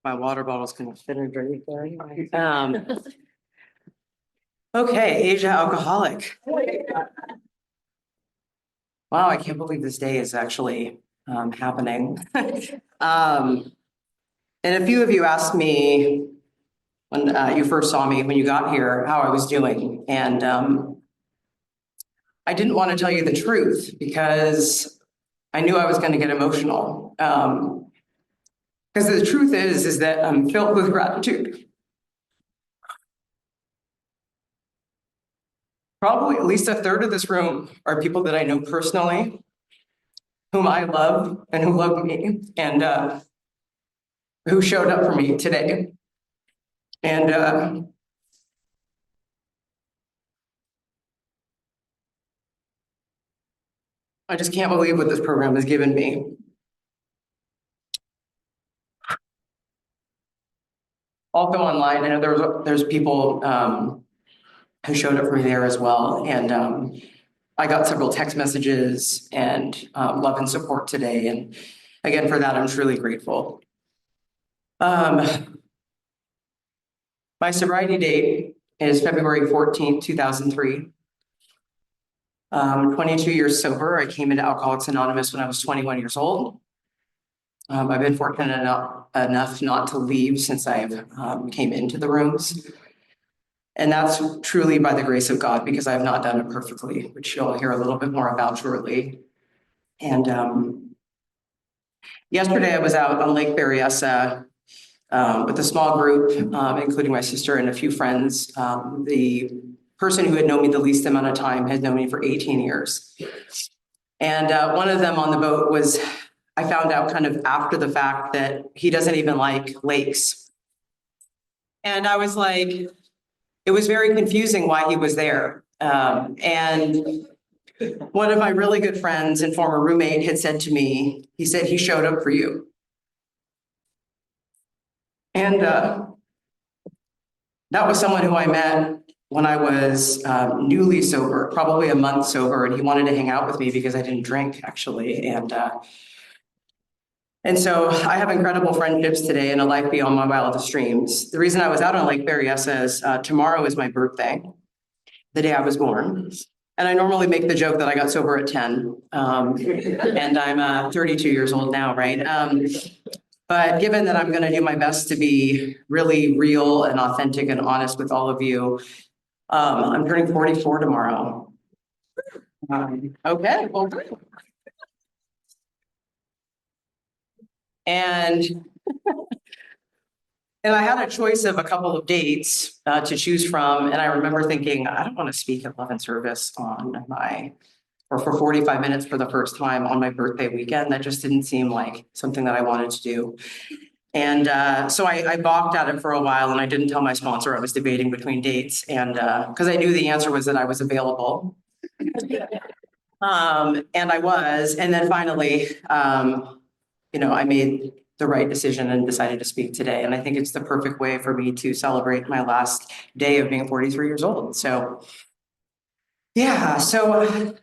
My water bottle's gonna fit underneath there anyway. Okay, Asia alcoholic. Wow, I can't believe this day is actually happening. And a few of you asked me when you first saw me, when you got here, how I was doing. And I didn't want to tell you the truth because I knew I was going to get emotional. Because the truth is that I'm filled with gratitude. Probably at least a third of this room are people that I know personally, whom I love and who love me, and who showed up for me today. And I just can't believe what this program has given me. I'll go online. I know there's people who showed up for me there as well. And I got several text messages and love and support today. And again, for that, I'm truly grateful. My sobriety date is February 14th, 2003. 22 years sober. I came into Alcoholics Anonymous when I was 21 years old. I've been fortunate enough not to leave since I came into the rooms. And that's truly by the grace of God, because I've not done it perfectly, which you'll hear a little bit more about shortly. And yesterday I was out on Lake Berryessa with a small group, including my sister and a few friends. The person who had known me the least amount of time had known me for 18 years. And one of them on the boat was, I found out kind of after the fact that he doesn't even like lakes. And I was like, it was very confusing why he was there. And one of my really good friends and former roommate had said to me, he said, he showed up for you. And that was someone who I met when I was newly sober, probably a month sober, and he wanted to hang out with me because I didn't drink, actually. And so I have incredible friendships today and a life beyond my wildest dreams. The reason I was out on Lake Berryessa is tomorrow is my birthday, the day I was born. And I normally make the joke that I got sober at 10, and I'm 32 years old now, right? But given that I'm going to do my best to be really real and authentic and honest with all of you, I'm turning 44 tomorrow. Okay, well, good. And I had a choice of a couple of dates to choose from. And I remember thinking, I don't want to speak at love and service for 45 minutes for the first time on my birthday weekend. That just didn't seem like something that I wanted to do. And so I balked at it for a while, and I didn't tell my sponsor I was debating between dates, and because I knew the answer was that I was available. And I was, and then finally, I made the right decision and decided to speak today. And I think it's the perfect way for me to celebrate my last day of being 43 years old. So, yeah, so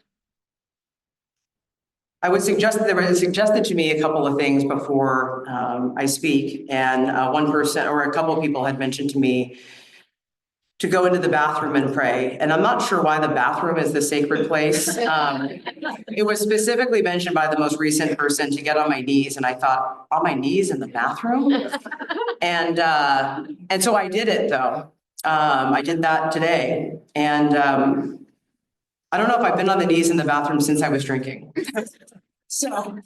I would suggest that there was suggested to me a couple of things before I speak. And one person or a couple of people had mentioned to me to go into the bathroom and pray. And I'm not sure why the bathroom is the sacred place. It was specifically mentioned by the most recent person to get on my knees. And I thought, on my knees in the bathroom? And so I did it, though. I did that today. And I don't know if I've been on the knees in the bathroom since I was drinking. So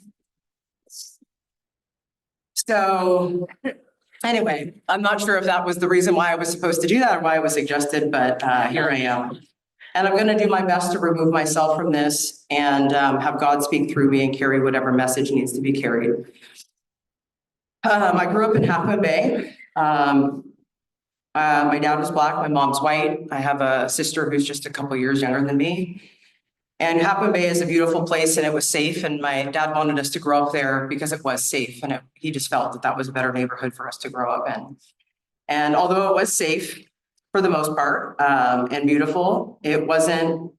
anyway, I'm not sure if that was the reason why I was supposed to do that or why it was suggested, but here I am. And I'm going to do my best to remove myself from this and have God speak through me and carry whatever message needs to be carried. I grew up in Half Moon Bay. My dad was Black, my mom's white. I have a sister who's just a couple years younger than me. And Half Moon Bay is a beautiful place, and it was safe. And my dad wanted us to grow up there because it was safe. And he just felt that was a better neighborhood for us to grow up in. And although it was safe for the most part and beautiful, it wasn't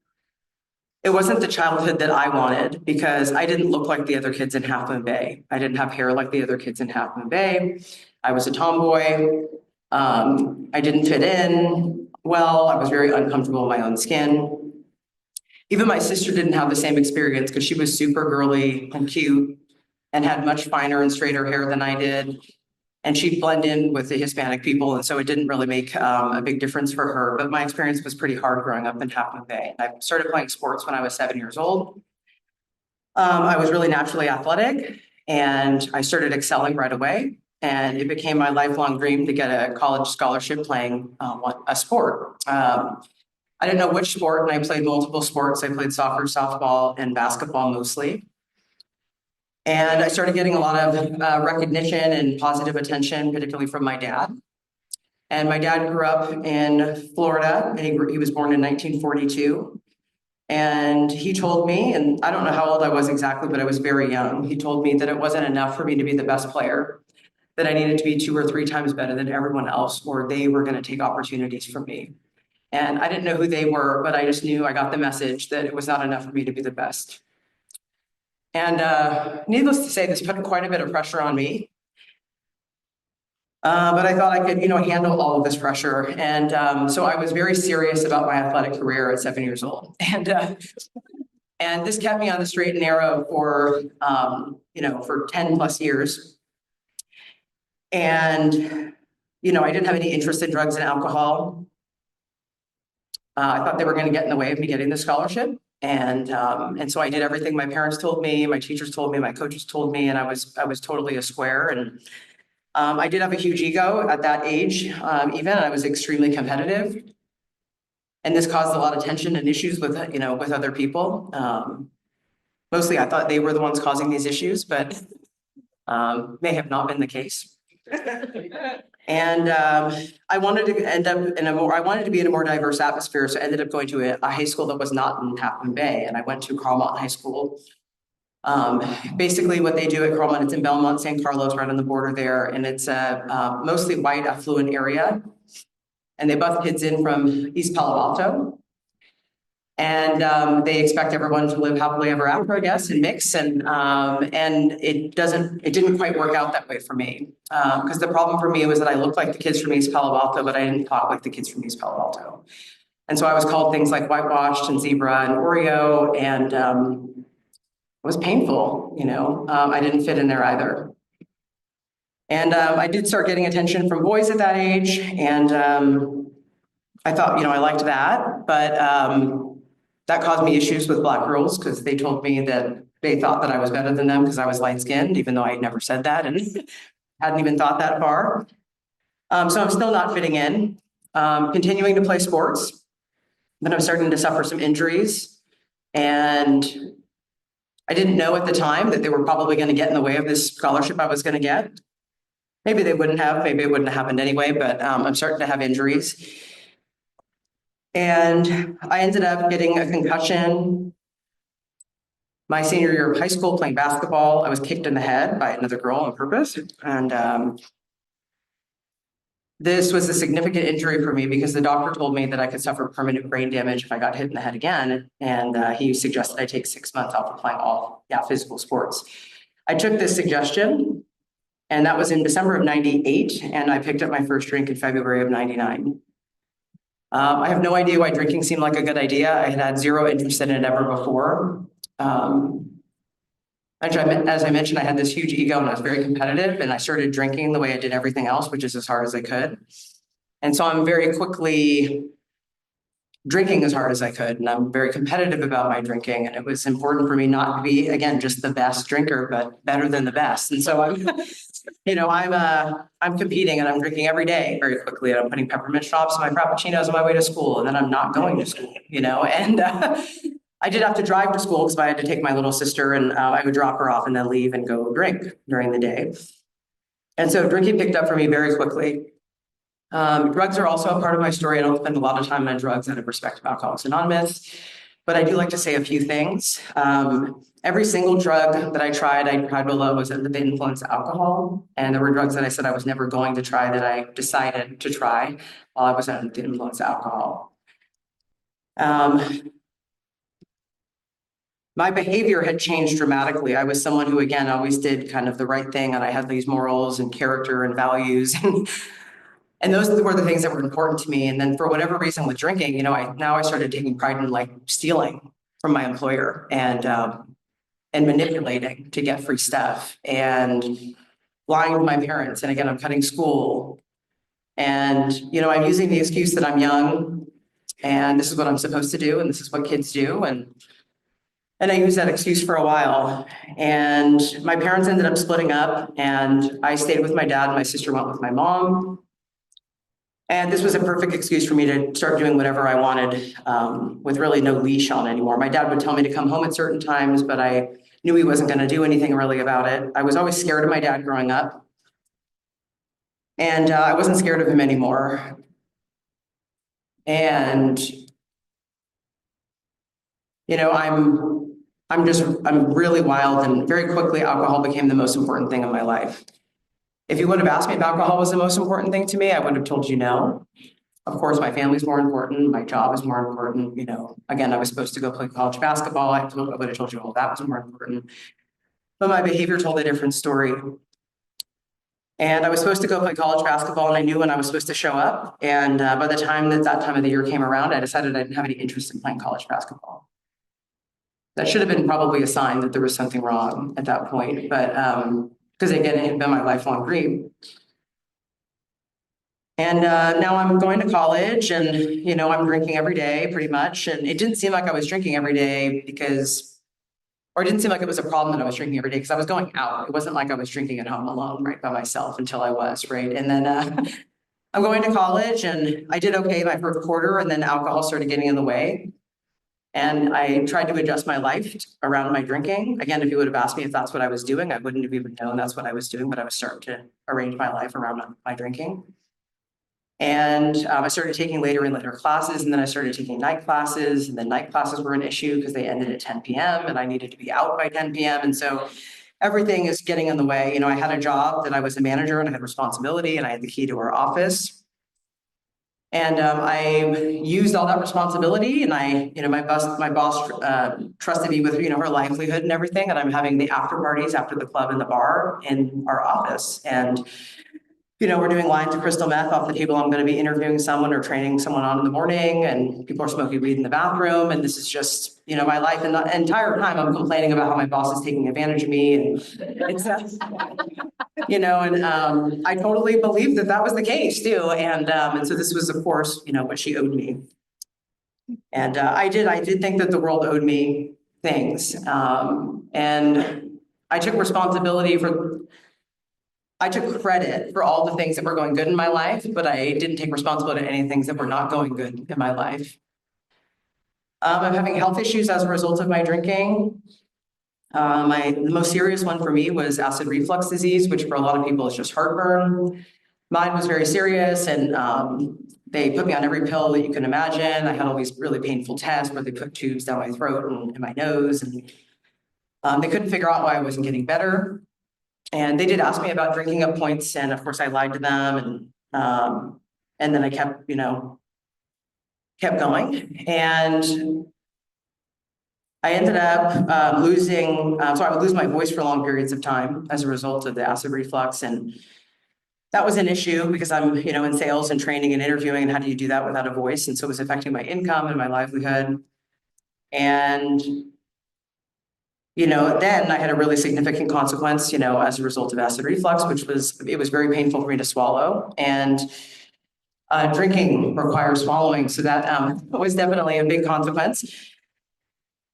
the childhood that I wanted, because I didn't look like the other kids in Half Moon Bay. I didn't have hair like the other kids in Half Moon Bay. I was a tomboy. I didn't fit in well. I was very uncomfortable in my own skin. Even my sister didn't have the same experience because she was super girly and cute and had much finer and straighter hair than I did. And she'd blend in with the Hispanic people. And so it didn't really make a big difference for her. But my experience was pretty hard growing up in Half Moon Bay. I started playing sports when I was 7 years old. I was really naturally athletic and I started excelling right away. And it became my lifelong dream to get a college scholarship playing a sport. I didn't know which sport, and I played multiple sports. I played soccer, softball, and basketball mostly. And I started getting a lot of recognition and positive attention, particularly from my dad. And my dad grew up in Florida, and he was born in 1942. And he told me, and I don't know how old I was exactly, but I was very young. He told me that it wasn't enough for me to be the best player, that I needed to be 2 or 3 times better than everyone else, or they were going to take opportunities from me. And I didn't know who they were, but I just knew I got the message that it was not enough for me to be the best. And needless to say, this put quite a bit of pressure on me. But I thought I could, handle all of this pressure. And so I was very serious about my athletic career at 7 years old. And this kept me on the straight and narrow for 10 plus years. And, I didn't have any interest in drugs and alcohol. I thought they were going to get in the way of me getting the scholarship. And so I did everything my parents told me, my teachers told me, my coaches told me, and I was totally a square. And I did have a huge ego at that age, even. I was extremely competitive. And this caused a lot of tension and issues with other people. Mostly I thought they were the ones causing these issues, but may have not been the case. And I wanted to be in a more diverse atmosphere. So I ended up going to a high school that was not in Half Moon Bay. And I went to Carlmont High School. Basically what they do at Carlmont, it's in Belmont, San Carlos, right on the border there. And it's a mostly white affluent area. And they bus kids in from East Palo Alto. And they expect everyone to live happily ever after, I guess, and mix. And it didn't quite work out that way for me. Because the problem for me was that I looked like the kids from East Palo Alto, but I didn't talk like the kids from East Palo Alto. And so I was called things like whitewashed and zebra and Oreo, and it was painful, I didn't fit in there either. And I did start getting attention from boys at that age, and I thought, I liked that, but that caused me issues with Black girls because they told me that they thought that I was better than them because I was light-skinned, even though I had never said that and hadn't even thought that far. So I'm still not fitting in, continuing to play sports, but I'm starting to suffer some injuries. And I didn't know at the time that they were probably going to get in the way of this scholarship I was going to get. Maybe they wouldn't have, maybe it wouldn't have happened anyway, but I'm starting to have injuries. And I ended up getting a concussion my senior year of high school playing basketball. I was kicked in the head by another girl on purpose. And this was a significant injury for me because the doctor told me that I could suffer permanent brain damage if I got hit in the head again. And he suggested I take 6 months off of playing all physical sports. I took this suggestion, and that was in December of 98. And I picked up my first drink in February of 99. I have no idea why drinking seemed like a good idea. I had zero interest in it ever before. Actually, as I mentioned, I had this huge ego and I was very competitive, and I started drinking the way I did everything else, which is as hard as I could. And so I'm very quickly drinking as hard as I could, and I'm very competitive about my drinking. And it was important for me not to be, again, just the best drinker, but better than the best. And so I'm competing and I'm drinking every day very quickly. And I'm putting peppermint schnapps in my frappuccinos on my way to school, and then I'm not going to school, and I did have to drive to school because I had to take my little sister, and I would drop her off and then leave and go drink during the day. And so drinking picked up for me very quickly. Drugs are also a part of my story. I don't spend a lot of time on drugs out of respect of Alcoholics Anonymous, but I do like to say a few things. Every single drug that I tried below was under the influence of alcohol. And there were drugs that I said I was never going to try that I decided to try while I was under the influence of alcohol. my behavior had changed dramatically. I was someone who, again, always did kind of the right thing, and I had these morals and character and values. And those were the things that were important to me. And then for whatever reason with drinking, I started taking pride in like stealing from my employer and manipulating to get free stuff and lying to my parents. And again, I'm cutting school. And, I'm using the excuse that I'm young and this is what I'm supposed to do. And this is what kids do. And I used that excuse for a while. And my parents ended up splitting up and I stayed with my dad. And my sister went with my mom. And this was a perfect excuse for me to start doing whatever I wanted with really no leash on anymore. My dad would tell me to come home at certain times, but I knew he wasn't going to do anything really about it. I was always scared of my dad growing up. And I wasn't scared of him anymore. And, I'm really wild, and very quickly alcohol became the most important thing in my life. If you would have asked me if alcohol was the most important thing to me, I would have told you no. Of course, my family's more important. My job is more important. Again, I was supposed to go play college basketball. I would have told you all that was more important. But my behavior told a different story. And I was supposed to go play college basketball, and I knew when I was supposed to show up. And by the time that time of the year came around, I decided I didn't have any interest in playing college basketball. That should have been probably a sign that there was something wrong at that point. But because again, it had been my lifelong dream. And now I'm going to college and, I'm drinking every day pretty much. And it didn't seem like I was drinking every day or it didn't seem like it was a problem that I was drinking every day because I was going out. It wasn't like I was drinking at home alone, right, by myself until I was, right? And then I'm going to college and I did okay my first quarter, and then alcohol started getting in the way. And I tried to adjust my life around my drinking. Again, if you would have asked me if that's what I was doing, I wouldn't have even known that's what I was doing, but I was starting to arrange my life around my drinking. And I started taking later and later classes, and then I started taking night classes, and then night classes were an issue because they ended at 10 p.m. and I needed to be out by 10 p.m. And so everything is getting in the way. I had a job that I was a manager and I had responsibility and I had the key to our office. And I used all that responsibility, and my boss trusted me with, her livelihood and everything. And I'm having the after parties after the club and the bar in our office. And, we're doing lines of crystal meth off the table. I'm going to be interviewing someone or training someone on in the morning, and people are smoking weed in the bathroom. And this is just, my life. And the entire time I'm complaining about how my boss is taking advantage of me. And it's, I totally believed that was the case too. And so this was, of course, what she owed me. And I did think that the world owed me things. And I took credit for all the things that were going good in my life, but I didn't take responsibility for any things that were not going good in my life. I'm having health issues as a result of my drinking. The most serious one for me was acid reflux disease, which for a lot of people is just heartburn. Mine was very serious, and they put me on every pill that you can imagine. I had all these really painful tests where they put tubes down my throat and in my nose, and they couldn't figure out why I wasn't getting better. And they did ask me about drinking at points, and of course I lied to them, and then I kept going, and I ended up losing, so I would lose my voice for long periods of time as a result of the acid reflux, and that was an issue because I'm, in sales and training and interviewing, and how do you do that without a voice? And so it was affecting my income and my livelihood, and then I had a really significant consequence, as a result of acid reflux, it was very painful for me to swallow. And drinking requires swallowing. So that was definitely a big consequence.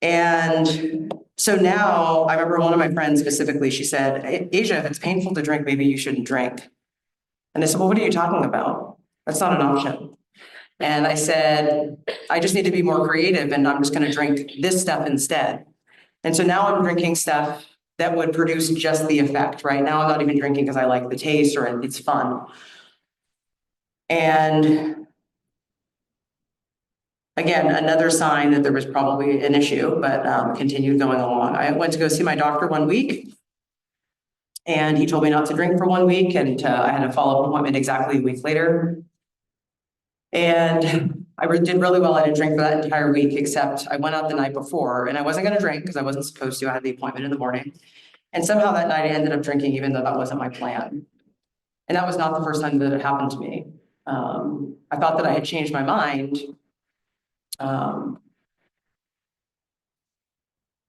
And so now I remember one of my friends specifically, she said, Aisha, if it's painful to drink, maybe you shouldn't drink. And I said, well, what are you talking about? That's not an option. And I said, I just need to be more creative, and I'm just going to drink this stuff instead. And so now I'm drinking stuff that would produce just the effect. Right now, I'm not even drinking because I like the taste or it's fun. And again, another sign that there was probably an issue, but continued going along. I went to go see my doctor one week, and he told me not to drink for 1 week, and I had a follow-up appointment exactly a week later. And did really well. I didn't drink for that entire week, except I went out the night before and I wasn't going to drink because I wasn't supposed to. I had the appointment in the morning. And somehow that night I ended up drinking, even though that wasn't my plan. And that was not the first time that it happened to me. I thought that I had changed my mind. Um,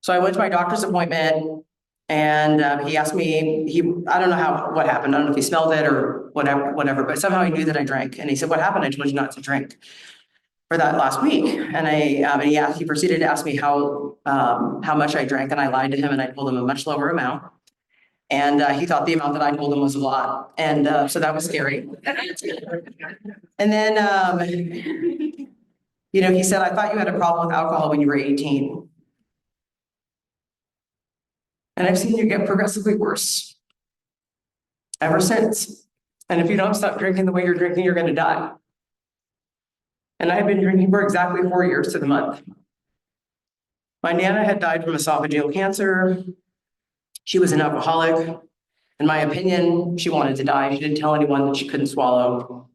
so I went to my doctor's appointment and he asked me, I don't know what happened. I don't know if he smelled it or whatever, but somehow he knew that I drank. And he said, "What happened? I told you not to drink for that last week." And he proceeded to ask me how much I drank. And I lied to him and I told him a much lower amount. And he thought the amount that I told him was a lot. And so that was scary. And then, he said, "I thought you had a problem with alcohol when you were 18. And I've seen you get progressively worse ever since. And if you don't stop drinking the way you're drinking, you're going to die." And I had been drinking for exactly 4 years to the month. My Nana had died from esophageal cancer. She was an alcoholic. In my opinion, she wanted to die. She didn't tell anyone that she couldn't swallow.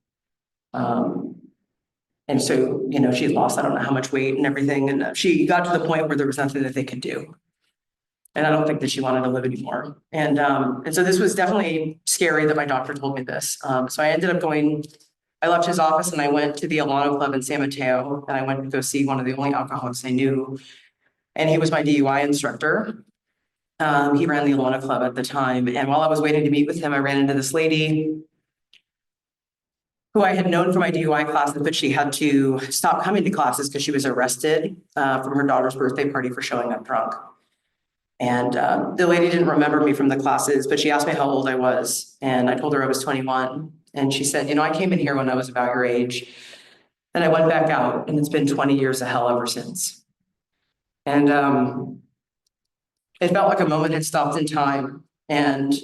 And so, she lost, I don't know how much weight and everything. And she got to the point where there was nothing that they could do. And I don't think that she wanted to live anymore. And so this was definitely scary that my doctor told me this. So I ended up I left his office and I went to the Alano Club in San Mateo, and I went to go see one of the only alcoholics I knew. And he was my DUI instructor. He ran the Alano Club at the time. And while I was waiting to meet with him, I ran into this lady who I had known from my DUI classes, but she had to stop coming to classes because she was arrested from her daughter's birthday party for showing up drunk. And the lady didn't remember me from the classes, but she asked me how old I was. And I told her I was 21. And she said, "I came in here when I was about your age. And I went back out, and it's been 20 years of hell ever since." And it felt like a moment had stopped in time. And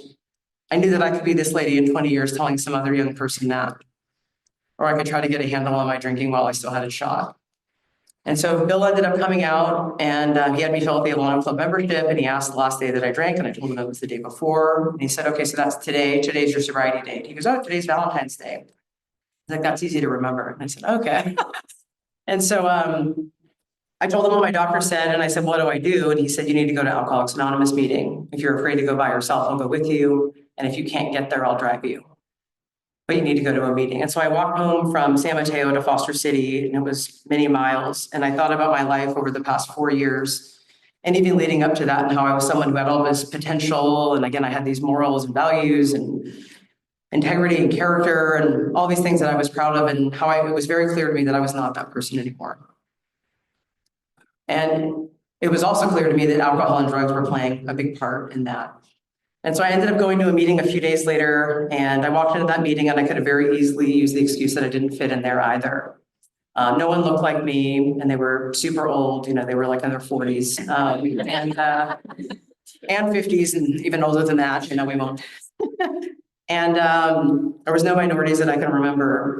I knew that I could be this lady in 20 years telling some other young person that. Or I could try to get a handle on my drinking while I still had a shot. And so Bill ended up coming out, and he had me fill out the Alano Club membership, and he asked the last day that I drank, and I told him it was the day before. And he said, "Okay, so that's today. Today's your sobriety date." He goes, "Oh, today's Valentine's Day." He's like, "That's easy to remember." And I said, "Okay." And so I told him what my doctor said, and I said, "What do I do?" And he said, "You need to go to Alcoholics Anonymous meeting. If you're afraid to go by yourself, I'll go with you. And if you can't get there, I'll drive you. But you need to go to a meeting." And so I walked home from San Mateo to Foster City, and it was many miles. And I thought about my life over the past 4 years, and even leading up to that, and how I was someone who had all this potential. And again, I had these morals and values and integrity and character and all these things that I was proud of, and how it was very clear to me that I was not that person anymore. And it was also clear to me that alcohol and drugs were playing a big part in that. And so I ended up going to a meeting a few days later, and I walked into that meeting, and I could have very easily used the excuse that I didn't fit in there either. No one looked like me, and they were super old. They were like in their 40s and 50s, and even older than that. We won't. And there was no minorities that I can remember,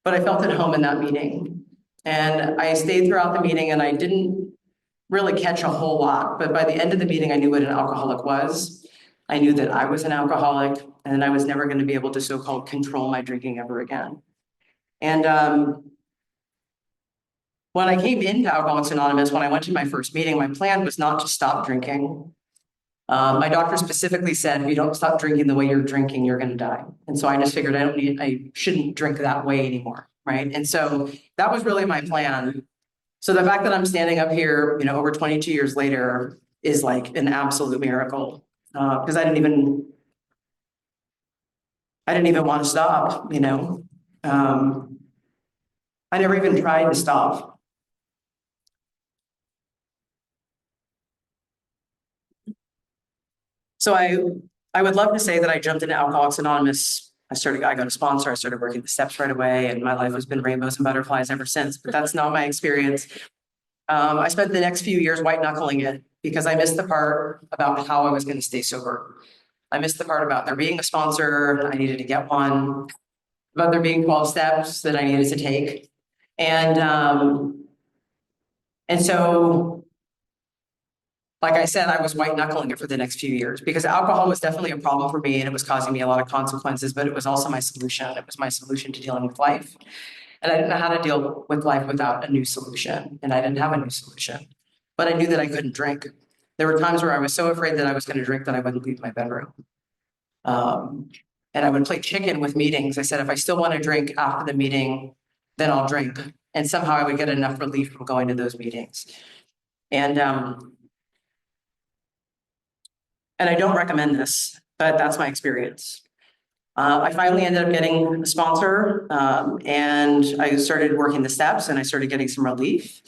but I felt at home in that meeting. And I stayed throughout the meeting, and I didn't really catch a whole lot. But by the end of the meeting, I knew what an alcoholic was. I knew that I was an alcoholic, and I was never going to be able to so-called control my drinking ever again. And when I came into Alcoholics Anonymous, when I went to my first meeting, my plan was not to stop drinking. My doctor specifically said, "If you don't stop drinking the way you're drinking, you're going to die." And so I just figured I shouldn't drink that way anymore, right? And so that was really my plan. So the fact that I'm standing up here, over 22 years later, is like an absolute miracle. Because I didn't even want to stop, I never even tried to stop. So I would love to say that I jumped into Alcoholics Anonymous. I got a sponsor, I started working the steps right away, and my life has been rainbows and butterflies ever since, but that's not my experience. I spent the next few years white knuckling it because I missed the part about how I was going to stay sober. I missed the part about there being a sponsor, I needed to get one, about there being 12 steps that I needed to take. And so, like I said, I was white knuckling it for the next few years because alcohol was definitely a problem for me, and it was causing me a lot of consequences, but it was also my solution. It was my solution to dealing with life. And I didn't know how to deal with life without a new solution. And I didn't have a new solution. But I knew that I couldn't drink. There were times where I was so afraid that I was going to drink that I wouldn't leave my bedroom. Um, and I would play chicken with meetings. I said, if I still want to drink after the meeting, then I'll drink. And somehow I would get enough relief from going to those meetings. And I don't recommend this, but that's my experience. I finally ended up getting a sponsor, and I started working the steps and I started getting some relief.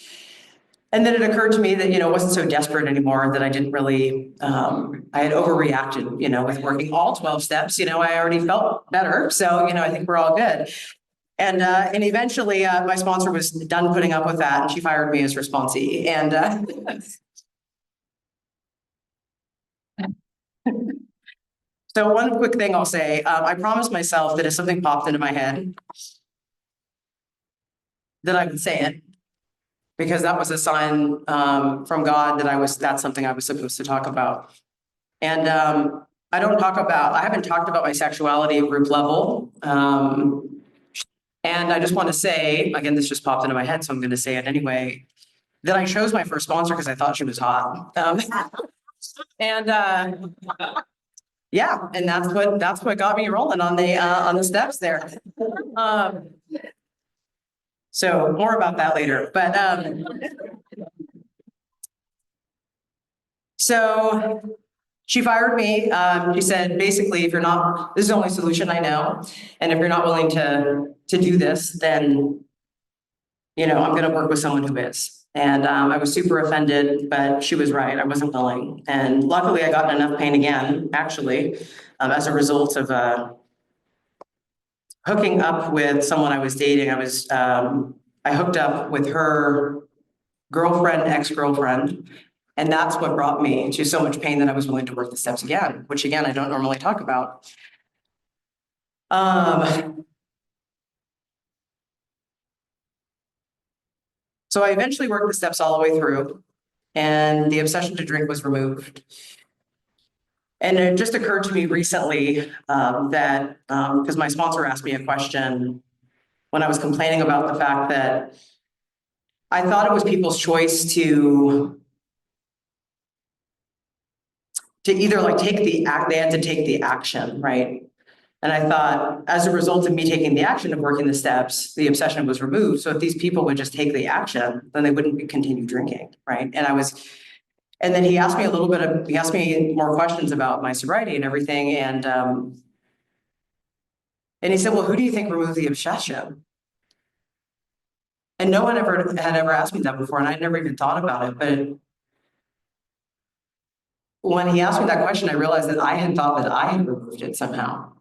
And then it occurred to me that, it wasn't so desperate anymore, that I didn't really, I had overreacted, with working all 12 steps. I already felt better. So, I think we're all good. And eventually my sponsor was done putting up with that and she fired me as her sponsee. And so one quick thing I'll say, I promised myself that if something popped into my head, that I would say it, because that was a sign from God that that's something I was supposed to talk about. And I haven't talked about my sexuality at group level. And I just want to say, again, this just popped into my head, so I'm going to say it anyway, that I chose my first sponsor because I thought she was hot. And yeah, and that's what got me rolling on the steps there. So more about that later. But so she fired me. She said, basically, if you're not, this is the only solution I know, and if you're not willing to do this, then I'm going to work with someone who is. And I was super offended, but she was right. I wasn't willing. And luckily, I got in enough pain again, actually, as a result of hooking up with someone I was dating. I hooked up with her girlfriend, ex-girlfriend, and that's what brought me to so much pain that I was willing to work the steps again, which again, I don't normally talk about. So I eventually worked the steps all the way through, and the obsession to drink was removed. And it just occurred to me recently that, because my sponsor asked me a question when I was complaining about the fact that I thought it was people's choice to either like take the act, they had to take the action, right? And I thought, as a result of me taking the action of working the steps, the obsession was removed. So if these people would just take the action, then they wouldn't continue drinking, right? And then he asked me more questions about my sobriety and everything. And he said, well, who do you think removed the obsession? And no one had ever asked me that before, and I'd never even thought about it. But when he asked me that question, I realized that I had thought that I had removed it somehow.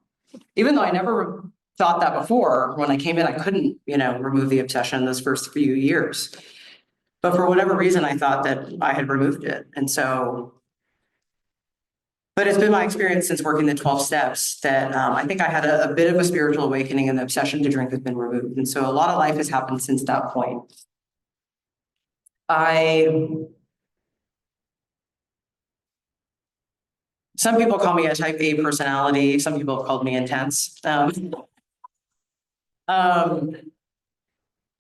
Even though I never thought that before, when I came in, I couldn't, remove the obsession those first few years. But for whatever reason, I thought that I had removed it. And so, but it's been my experience since working the 12 steps that I think I had a bit of a spiritual awakening, and the obsession to drink has been removed. And so a lot of life has happened since that point. Some people call me a type A personality. Some people have called me intense.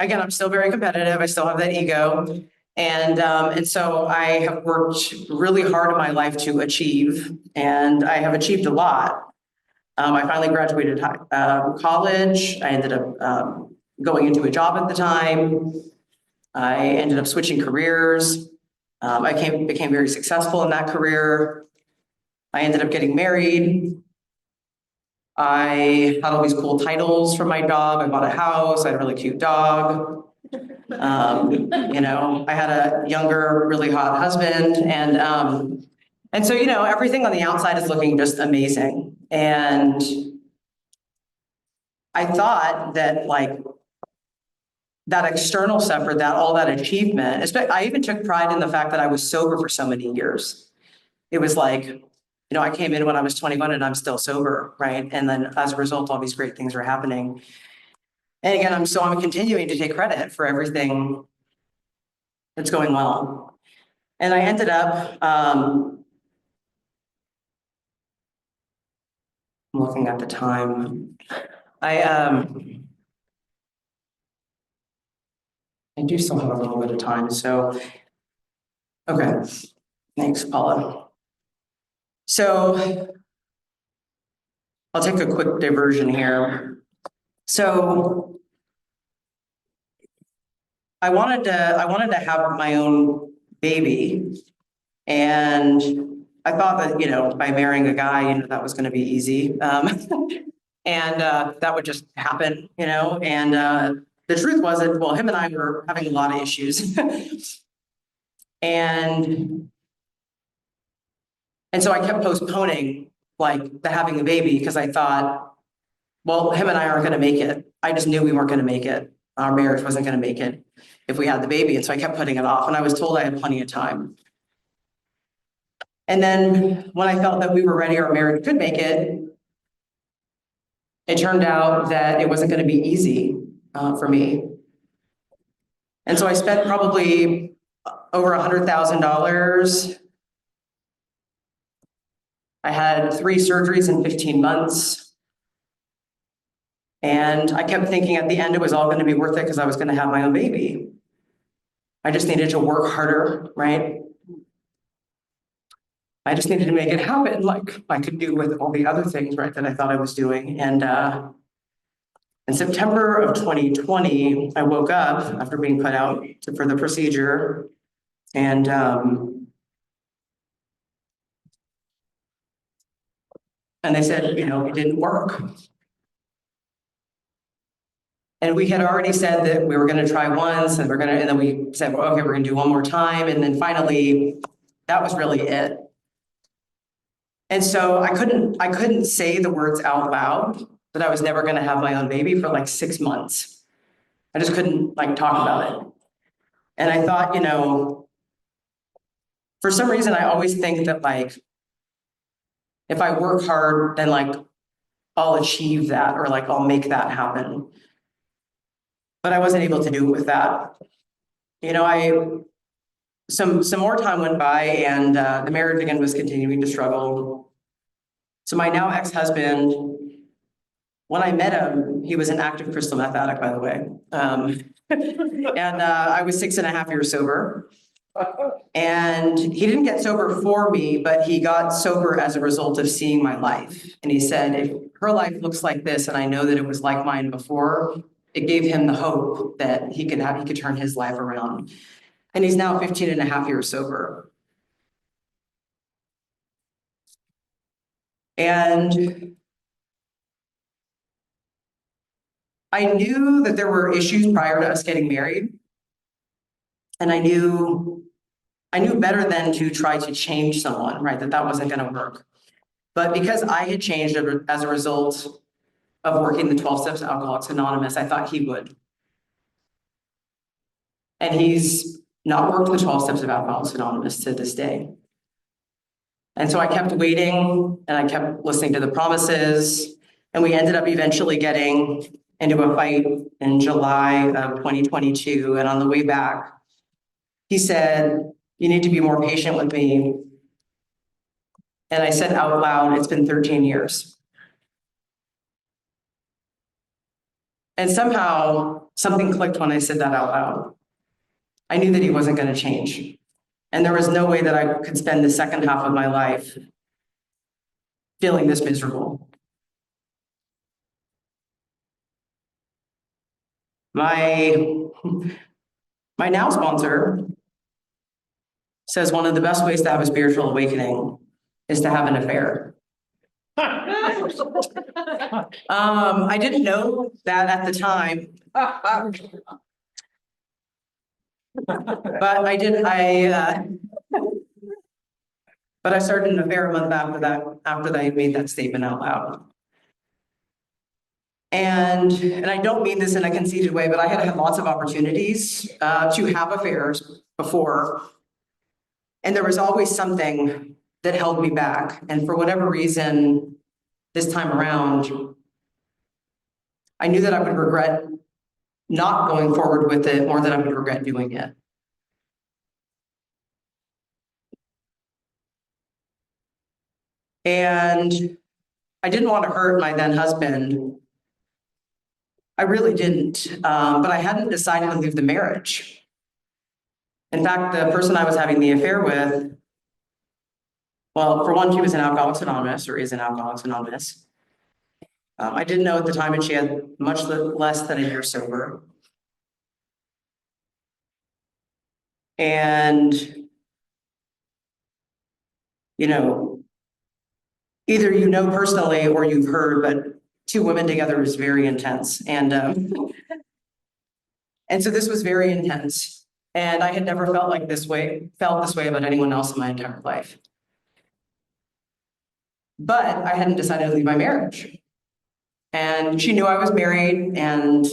Again, I'm still very competitive. I still have that ego. And so I have worked really hard in my life to achieve, and I have achieved a lot. I finally graduated college. I ended up going into a job at the time. I ended up switching careers. I became very successful in that career. I ended up getting married. I had all these cool titles from my job. I bought a house. I had a really cute dog. I had a younger, really hot husband. And so, everything on the outside is looking just amazing. And I thought that that external stuff, or all that achievement, I even took pride in the fact that I was sober for so many years. It was like, I came in when I was 21 and I'm still sober, right? And then as a result, all these great things are happening. And again, I'm continuing to take credit for everything that's going well. And I ended up, I'm looking at the time. I do still have a little bit of time, so, okay, thanks, Paula. So I'll take a quick diversion here. So I wanted to have my own baby, and I thought that, by marrying a guy, that was going to be easy. And that would just happen, and the truth was that, well, him and I were having a lot of issues. And so I kept postponing like the having a baby because I thought, well, him and I aren't going to make it. I just knew we weren't going to make it. Our marriage wasn't going to make it if we had the baby. And so I kept putting it off, and I was told I had plenty of time. And then when I felt that we were ready, our marriage could make it, it turned out that it wasn't going to be easy for me. And so I spent probably over $100,000. I had 3 surgeries in 15 months. And I kept thinking at the end it was all going to be worth it because I was going to have my own baby. I just needed to work harder, right? I just needed to make it happen like I could do with all the other things, right, that I thought I was doing. And in September of 2020, I woke up after being put out for the procedure, and they said, it didn't work. And we had already said that we were going to try once, and then we said, well, okay, we're going to do one more time. And then finally, that was really it. And so I couldn't say the words out loud that I was never going to have my own baby for like 6 months. I just couldn't talk about it. And I thought, for some reason, I always think that if I work hard, then I'll achieve that, or I'll make that happen. But I wasn't able to do it with that. Some more time went by, and the marriage again was continuing to struggle. So my now ex-husband, when I met him, he was an active crystal meth addict, by the way. And I was 6.5 years sober. And he didn't get sober for me, but he got sober as a result of seeing my life. And he said, if her life looks like this, and I know that it was like mine before, it gave him the hope that he could turn his life around. And he's now 15.5 years sober. And I knew that there were issues prior to us getting married. And I knew better than to try to change someone, right? That wasn't going to work. But because I had changed as a result of working the 12 Steps to Alcoholics Anonymous, I thought he would. And he's not worked the 12 Steps of Alcoholics Anonymous to this day. And so I kept waiting, and I kept listening to the promises, and we ended up eventually getting into a fight in July of 2022. And on the way back, he said, you need to be more patient with me. And I said out loud, it's been 13 years. And somehow something clicked when I said that out loud. I knew that he wasn't going to change. And there was no way that I could spend the second half of my life feeling this miserable. My now sponsor says one of the best ways to have a spiritual awakening is to have an affair. I didn't know that at the time. But I did. But I started an affair a month after that. After I made that statement out loud. And I don't mean this in a conceited way, but I had lots of opportunities to have affairs before, and there was always something that held me back. And for whatever reason, this time around, I knew that I would regret not going forward with it more than I would regret doing it. And I didn't want to hurt my then husband. I really didn't, but I hadn't decided to leave the marriage. In fact, the person I was having the affair with, well, for one, she was in Alcoholics Anonymous, or is in Alcoholics Anonymous. I didn't know at the time, and she had much less than a year sober. And, you know, either you know personally or you've heard, but two women together is very intense. And so this was very intense. And I had never felt this way about anyone else in my entire life. But I hadn't decided to leave my marriage. And she knew I was married, and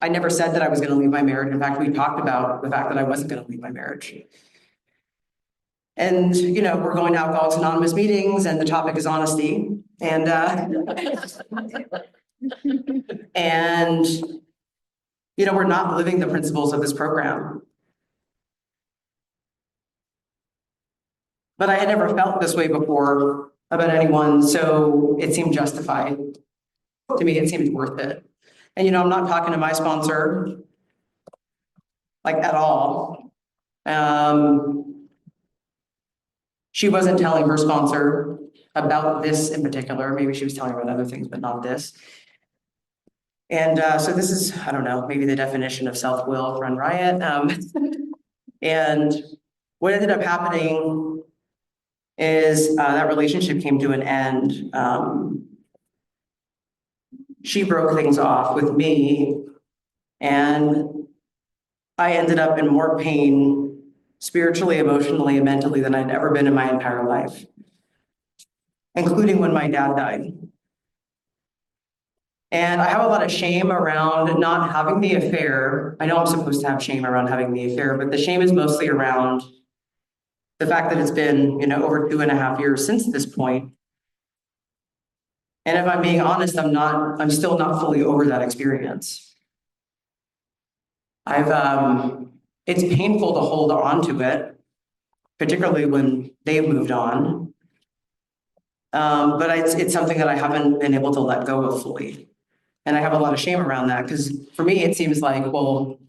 I never said that I was going to leave my marriage. In fact, we talked about the fact that I wasn't going to leave my marriage. And, we're going to Alcoholics Anonymous meetings, and the topic is honesty. And, and, we're not living the principles of this program. But I had never felt this way before about anyone, so it seemed justified. To me, it seemed worth it. And, I'm not talking to my sponsor, at all. She wasn't telling her sponsor about this in particular. Maybe she was telling her about other things, but not this. And so this is, I don't know, maybe the definition of self-will run riot. And what ended up happening is that relationship came to an end. She broke things off with me, and I ended up in more pain spiritually, emotionally, and mentally than I'd ever been in my entire life, including when my dad died. And I have a lot of shame around not having the affair. I know I'm supposed to have shame around having the affair, but the shame is mostly around the fact that it's been, over 2.5 years since this point. And if I'm being honest, I'm still not fully over that experience. It's painful to hold on to it, particularly when they've moved on. But it's something that I haven't been able to let go of fully. And I have a lot of shame around that, because for me, it seems like, well,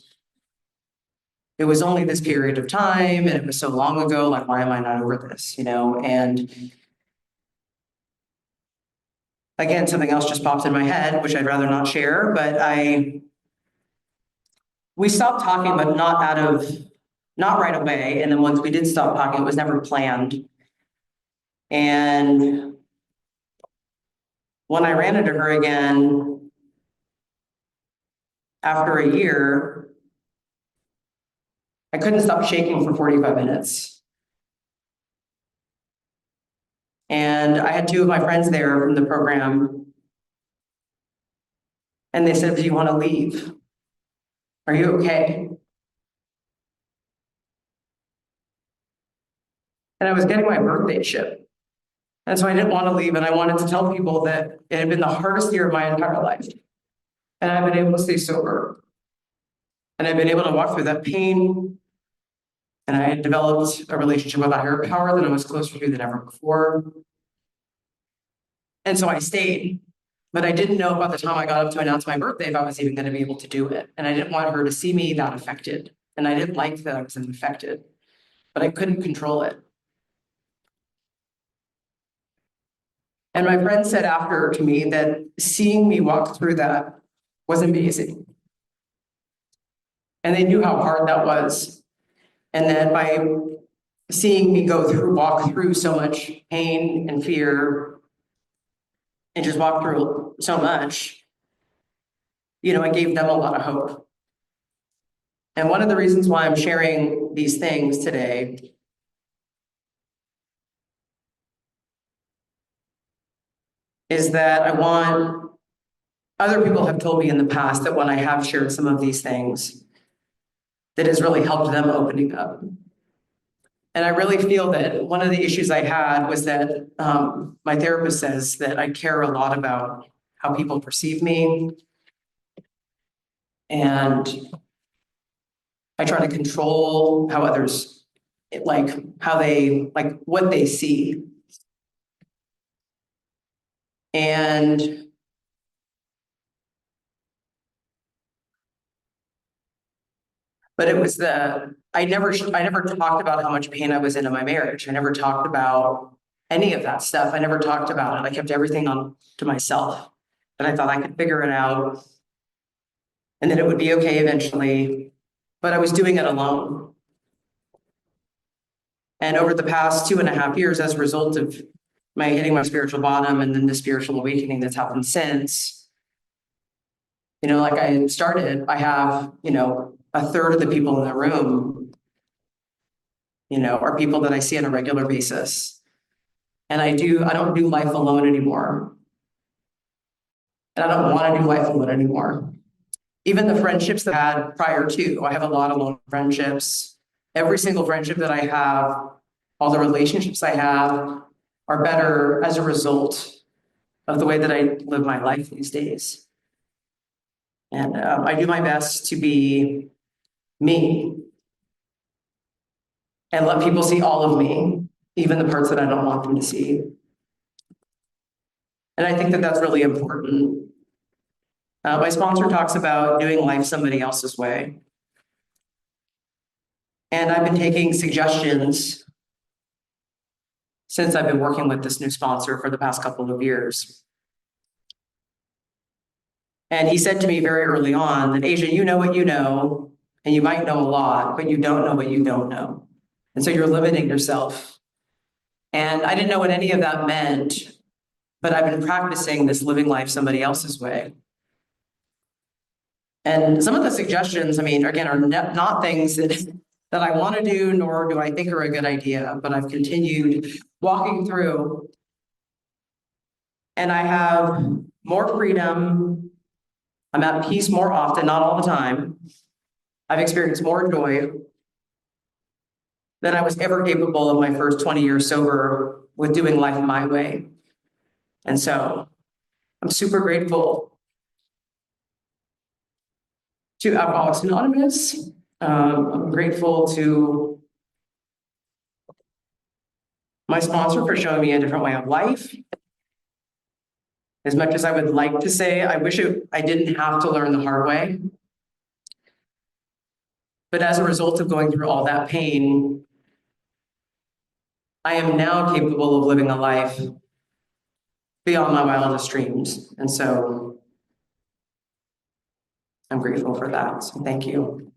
it was only this period of time and it was so long ago, why am I not over this, And again, something else just popped in my head, which I'd rather not share, but we stopped talking, but not right away. And then once we did stop talking, it was never planned. And when I ran into her again after a year, I couldn't stop shaking for 45 minutes. And I had two of my friends there from the program, and they said, "Do you want to leave? Are you okay?" And I was getting my birthday ship. And so I didn't want to leave, and I wanted to tell people that it had been the hardest year of my entire life. And I've been able to stay sober. And I've been able to walk through that pain. And I had developed a relationship with a higher power that I was closer to than ever before. And so I stayed. But I didn't know by the time I got up to announce my birthday if I was even going to be able to do it. And I didn't want her to see me that affected. And I didn't like that I was affected. But I couldn't control it. And my friend said after to me that seeing me walk through that was amazing. And they knew how hard that was. And that by seeing me walk through so much pain and fear, and just walk through so much, I gave them a lot of hope. And one of the reasons why I'm sharing these things today is that other people have told me in the past that when I have shared some of these things, that has really helped them opening up. And I really feel that one of the issues I had was that my therapist says that I care a lot about how people perceive me. And I try to control how others, what they see. And But it was I never talked about how much pain I was in my marriage. I never talked about any of that stuff. I never talked about it. I kept everything to myself. And I thought I could figure it out and then it would be okay eventually. But I was doing it alone. And over the past 2.5 years, as a result of my hitting my spiritual bottom and then the spiritual awakening that's happened since, like I started, I have, a third of the people in the room, are people that I see on a regular basis. And I don't do life alone anymore. And I don't want to do life alone anymore. Even the friendships that I had prior to, I have a lot of alone friendships. Every single friendship that I have, all the relationships I have are better as a result of the way that I live my life these days. And I do my best to be me and let people see all of me, even the parts that I don't want them to see. And I think that that's really important. My sponsor talks about doing life somebody else's way. And I've been taking suggestions since I've been working with this new sponsor for the past couple of years. And he said to me very early on that, Asia, you know what you know, and you might know a lot, but you don't know what you don't know. And so you're limiting yourself. And I didn't know what any of that meant, but I've been practicing this living life somebody else's way. And some of the suggestions, again, are not things that I want to do, nor do I think are a good idea, but I've continued walking through. And I have more freedom. I'm at peace more often, not all the time. I've experienced more joy than I was ever capable of my first 20 years sober with doing life my way. And so I'm super grateful to Alcoholics Anonymous. I'm grateful to my sponsor for showing me a different way of life. As much as I would like to say, I wish I didn't have to learn the hard way. But as a result of going through all that pain, I am now capable of living a life beyond my wildest dreams. And so I'm grateful for that. So thank you.